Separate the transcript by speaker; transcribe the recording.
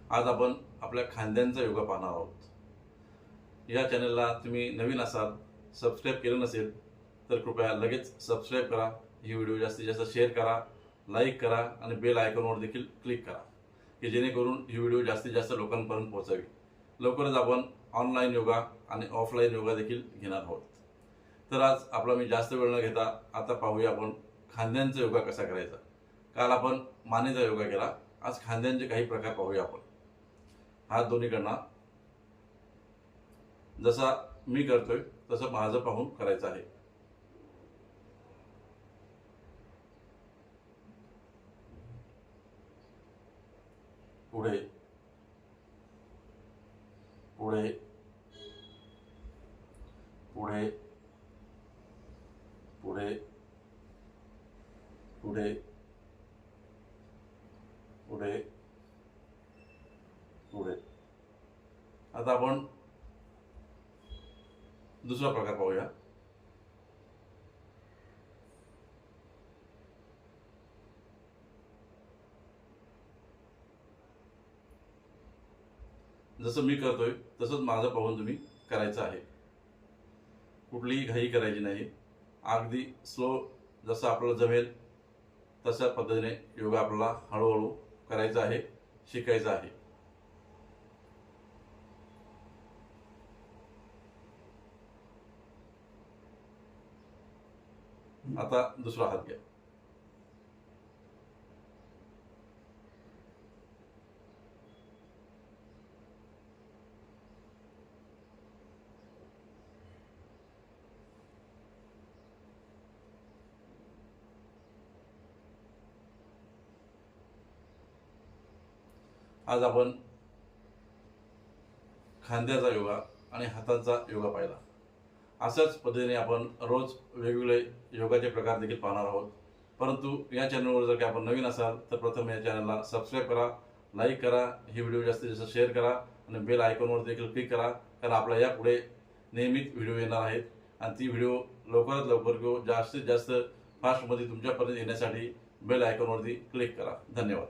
Speaker 1: आज आपण आपल्या खांद्यांचा योगा पाहणार आहोत। या चॅनलला तुम्ही नवीन असाल, सबस्क्राईब केलं नसेल तर कृपया लगेच सबस्क्राईब करा। ही व्हिडिओ जास्तीत जास्त शेअर करा, लाईक करा आणि बेल आयकॉनवर देखील क्लिक करा की जेणेकरून ही व्हिडिओ जास्तीत जास्त लोकांपर्यंत पोहोचावी। लवकरच आपण ऑनलाईन योगा आणि ऑफलाईन योगा देखील घेणार आहोत। तर आज आपला मी जास्त वेळ न घेता आता पाहूया आपण खांद्यांचा योगा कसा करायचा। काल आपण मानेचा योगा केला, आज खांद्यांचे काही प्रकार पाहूया आपण। हात दोन्हीकडनं जसा मी करतोय तसं माझं पाहून करायचं आहे। पुढे पुढे पुढे पुढे पुढे पुढे पुढे। आता आपण दुसरा प्रकार पाहूया। जसं मी करतोय तसंच माझं पाहून तुम्ही करायचं आहे। कुठलीही घाई करायची नाही, अगदी स्लो जसं आपल्याला जमेल तशा पद्धतीने योगा आपल्याला हळूहळू करायचा आहे, शिकायचा आहे। आता दुसरा हात घ्या। आज आपण खांद्याचा योगा आणि हातांचा योगा पाहिला। अशाच पद्धतीने आपण रोज वेगवेगळे योगाचे प्रकार देखील पाहणार आहोत। परंतु या चॅनलवर जर का आपण नवीन असाल तर प्रथम या चॅनलला सबस्क्राईब करा, लाईक करा, ही व्हिडिओ जास्तीत जास्त शेअर करा आणि बेल आयकॉनवर देखील क्लिक करा, कारण आपल्या यापुढे नियमित व्हिडिओ येणार आहेत आणि ती व्हिडिओ लवकरात लवकर किंवा जास्तीत जास्त फास्टमध्ये तुमच्यापर्यंत येण्यासाठी बेल आयकॉनवरती क्लिक करा। धन्यवाद।